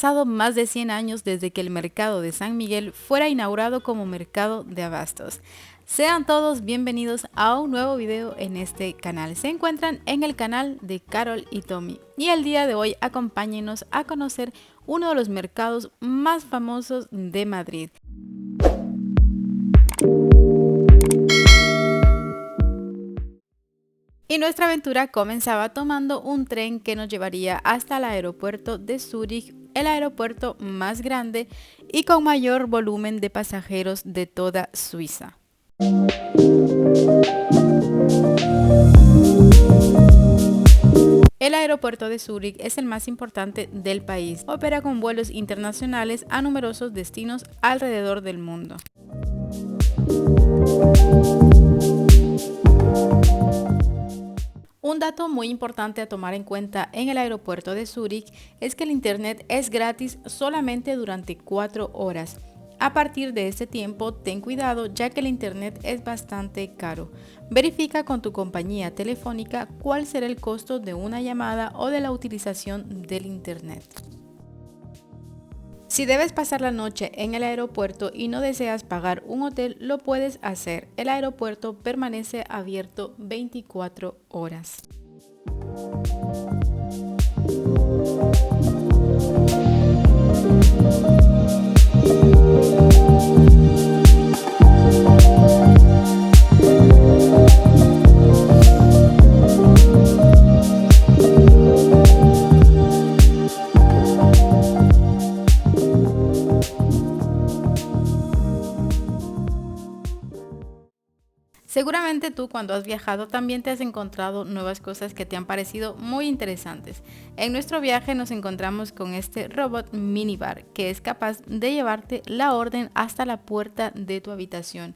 pasado más de 100 años desde que el mercado de San Miguel fuera inaugurado como mercado de abastos. Sean todos bienvenidos a un nuevo video en este canal. Se encuentran en el canal de Carol y Tommy. Y el día de hoy acompáñenos a conocer uno de los mercados más famosos de Madrid. Y nuestra aventura comenzaba tomando un tren que nos llevaría hasta el aeropuerto de Zúrich, el aeropuerto más grande y con mayor volumen de pasajeros de toda Suiza. El aeropuerto de Zúrich es el más importante del país. Opera con vuelos internacionales a numerosos destinos alrededor del mundo. Un dato muy importante a tomar en cuenta en el aeropuerto de Zúrich es que el internet es gratis solamente durante 4 horas. A partir de este tiempo, ten cuidado ya que el internet es bastante caro. Verifica con tu compañía telefónica cuál será el costo de una llamada o de la utilización del internet. Si debes pasar la noche en el aeropuerto y no deseas pagar un hotel, lo puedes hacer. El aeropuerto permanece abierto 24 horas. Seguramente tú cuando has viajado también te has encontrado nuevas cosas que te han parecido muy interesantes. En nuestro viaje nos encontramos con este robot minibar que es capaz de llevarte la orden hasta la puerta de tu habitación.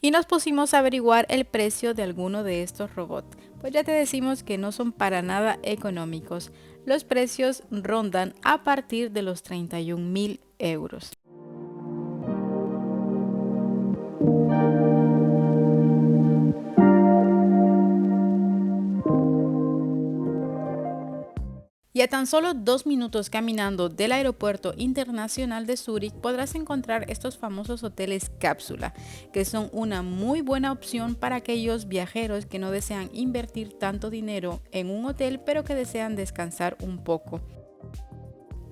Y nos pusimos a averiguar el precio de alguno de estos robots, pues ya te decimos que no son para nada económicos. Los precios rondan a partir de los 31.000 euros. Y a tan solo 2 minutos caminando del aeropuerto internacional de Zúrich podrás encontrar estos famosos hoteles cápsula, que son una muy buena opción para aquellos viajeros que no desean invertir tanto dinero en un hotel, pero que desean descansar un poco.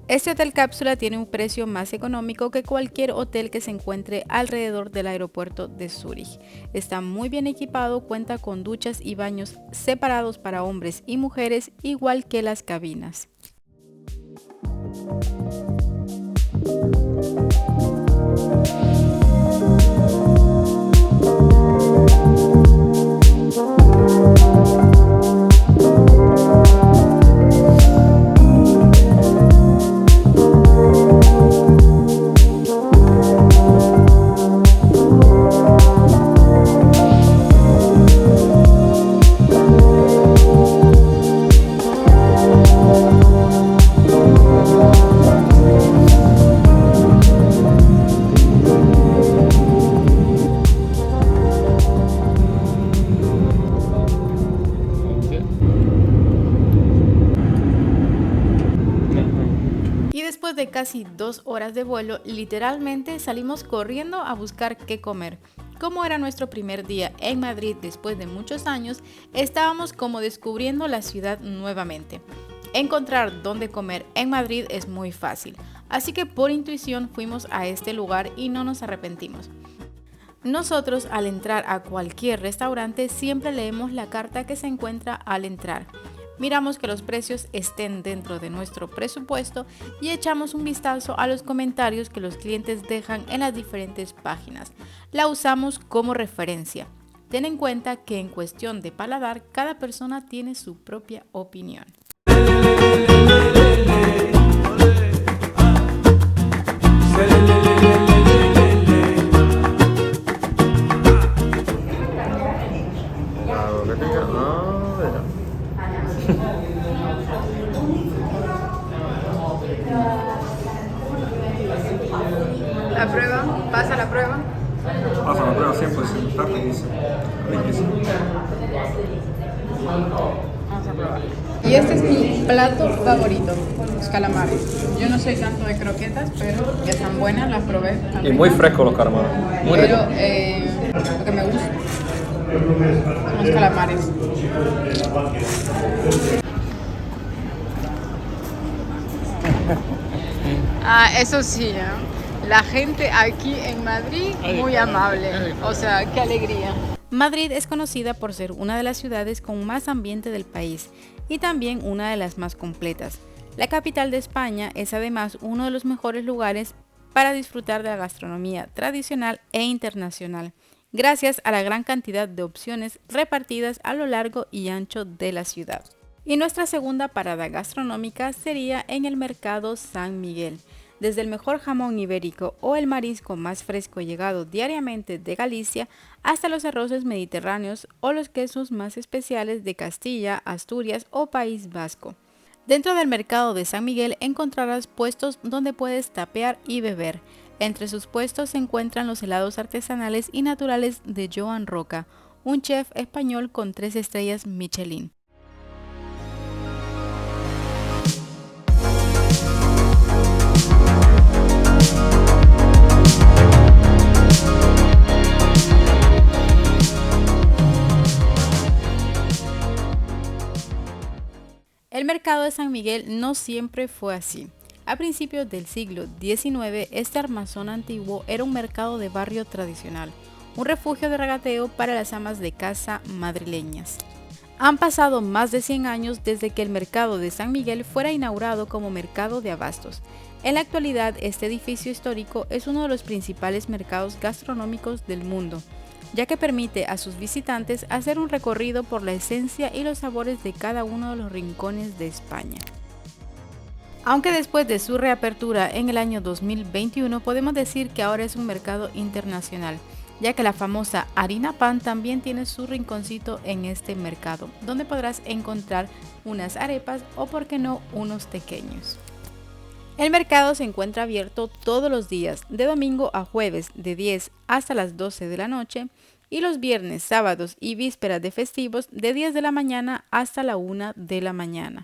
Este hotel cápsula tiene un precio más económico que cualquier hotel que se encuentre alrededor del aeropuerto de Zúrich. Está muy bien equipado, cuenta con duchas y baños separados para hombres y mujeres, igual que las cabinas. Después de casi 2 horas de vuelo, literalmente salimos corriendo a buscar qué comer. Como era nuestro primer día en Madrid después de muchos años, estábamos como descubriendo la ciudad nuevamente. Encontrar dónde comer en Madrid es muy fácil, así que por intuición fuimos a este lugar y no nos arrepentimos. Nosotros al entrar a cualquier restaurante siempre leemos la carta que se encuentra al entrar. Miramos que los precios estén dentro de nuestro presupuesto y echamos un vistazo a los comentarios que los clientes dejan en las diferentes páginas. La usamos como referencia. Ten en cuenta que en cuestión de paladar, cada persona tiene su propia opinión. La prueba, pasa la prueba. Pasa la prueba 100%, está riquísimo. Riquísimo. Vamos a probar. Y este es mi plato favorito, los calamares. Yo no soy tanto de croquetas, pero ya están buenas, las probé. Y muy frescos los calamares. Muy pero ricos. lo que me gusta son los calamares. Eso sí, ¿no? La gente aquí en Madrid muy amable, o sea, qué alegría. Madrid es conocida por ser una de las ciudades con más ambiente del país y también una de las más completas. La capital de España es además uno de los mejores lugares para disfrutar de la gastronomía tradicional e internacional, gracias a la gran cantidad de opciones repartidas a lo largo y ancho de la ciudad. Y nuestra segunda parada gastronómica sería en el Mercado San Miguel. Desde el mejor jamón ibérico o el marisco más fresco llegado diariamente de Galicia hasta los arroces mediterráneos o los quesos más especiales de Castilla, Asturias o País Vasco. Dentro del mercado de San Miguel encontrarás puestos donde puedes tapear y beber. Entre sus puestos se encuentran los helados artesanales y naturales de Joan Roca, un chef español con 3 estrellas Michelin. El mercado de San Miguel no siempre fue así. A principios del siglo XIX, este armazón antiguo era un mercado de barrio tradicional, un refugio de regateo para las amas de casa madrileñas. Han pasado más de 100 años desde que el mercado de San Miguel fuera inaugurado como mercado de abastos. En la actualidad, este edificio histórico es uno de los principales mercados gastronómicos del mundo, ya que permite a sus visitantes hacer un recorrido por la esencia y los sabores de cada uno de los rincones de España. Aunque después de su reapertura en el año 2021 podemos decir que ahora es un mercado internacional, ya que la famosa harina pan también tiene su rinconcito en este mercado, donde podrás encontrar unas arepas o, por qué no, unos tequeños. El mercado se encuentra abierto todos los días, de domingo a jueves, de 10 hasta las 12 de la noche, y los viernes, sábados y vísperas de festivos, de 10 de la mañana hasta la 1 de la mañana.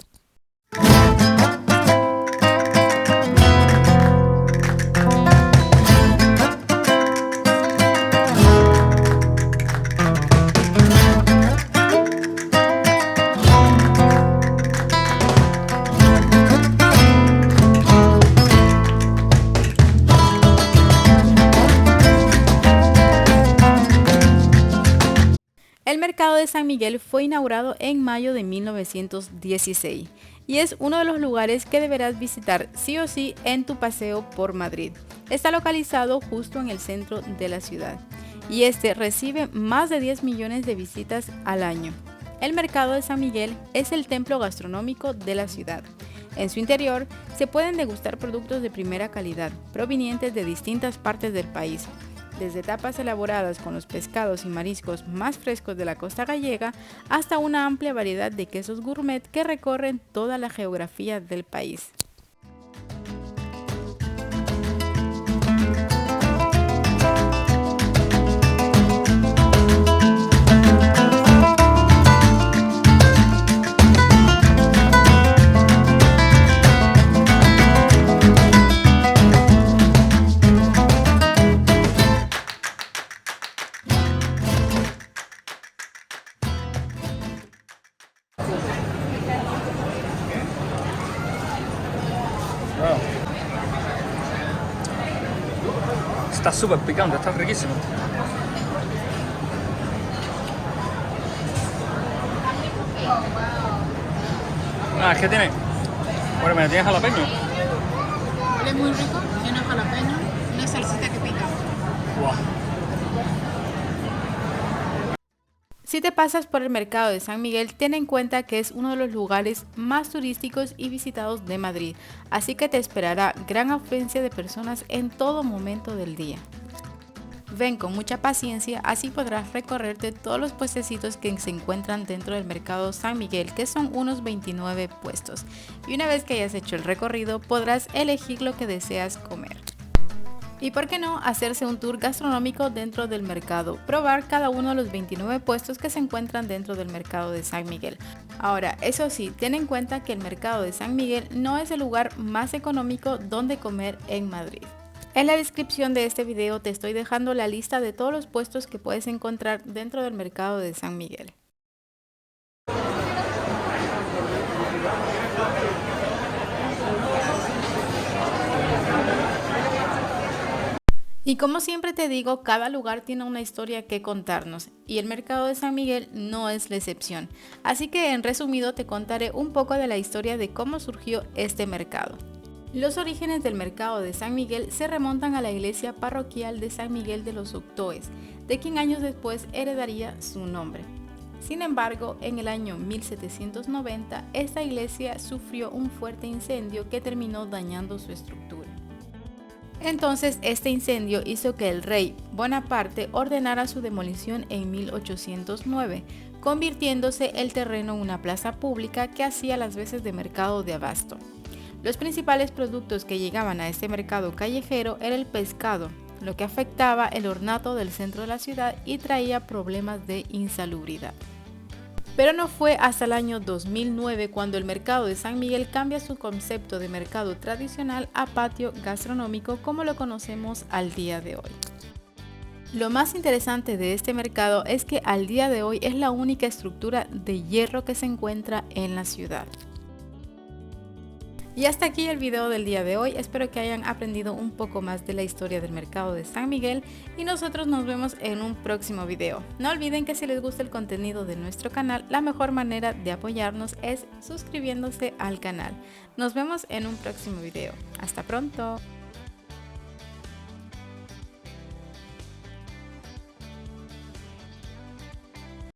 El mercado de San Miguel fue inaugurado en mayo de 1916 y es uno de los lugares que deberás visitar sí o sí en tu paseo por Madrid. Está localizado justo en el centro de la ciudad y este recibe más de 10 millones de visitas al año. El mercado de San Miguel es el templo gastronómico de la ciudad. En su interior se pueden degustar productos de primera calidad provenientes de distintas partes del país, desde tapas elaboradas con los pescados y mariscos más frescos de la costa gallega hasta una amplia variedad de quesos gourmet que recorren toda la geografía del país. Wow. Está súper picante, está riquísimo. Es que tiene... Bueno, me tiene jalapeño. Es muy rico, tiene jalapeño, una salsita que pica. Wow. Si te pasas por el mercado de San Miguel, ten en cuenta que es uno de los lugares más turísticos y visitados de Madrid, así que te esperará gran afluencia de personas en todo momento del día. Ven con mucha paciencia, así podrás recorrerte todos los puestecitos que se encuentran dentro del mercado San Miguel, que son unos 29 puestos. Y una vez que hayas hecho el recorrido, podrás elegir lo que deseas comer. Y por qué no hacerse un tour gastronómico dentro del mercado, probar cada uno de los 29 puestos que se encuentran dentro del mercado de San Miguel. Ahora, eso sí, ten en cuenta que el mercado de San Miguel no es el lugar más económico donde comer en Madrid. En la descripción de este video te estoy dejando la lista de todos los puestos que puedes encontrar dentro del mercado de San Miguel. Y como siempre te digo, cada lugar tiene una historia que contarnos y el mercado de San Miguel no es la excepción. Así que en resumido te contaré un poco de la historia de cómo surgió este mercado. Los orígenes del mercado de San Miguel se remontan a la iglesia parroquial de San Miguel de los Uctoes, de quien años después heredaría su nombre. Sin embargo, en el año 1790, esta iglesia sufrió un fuerte incendio que terminó dañando su estructura. Entonces, este incendio hizo que el rey Bonaparte ordenara su demolición en 1809, convirtiéndose el terreno en una plaza pública que hacía las veces de mercado de abasto. Los principales productos que llegaban a este mercado callejero era el pescado, lo que afectaba el ornato del centro de la ciudad y traía problemas de insalubridad. Pero no fue hasta el año 2009 cuando el mercado de San Miguel cambia su concepto de mercado tradicional a patio gastronómico como lo conocemos al día de hoy. Lo más interesante de este mercado es que al día de hoy es la única estructura de hierro que se encuentra en la ciudad. Y hasta aquí el video del día de hoy, espero que hayan aprendido un poco más de la historia del mercado de San Miguel y nosotros nos vemos en un próximo video. No olviden que si les gusta el contenido de nuestro canal, la mejor manera de apoyarnos es suscribiéndose al canal. Nos vemos en un próximo video. Hasta pronto.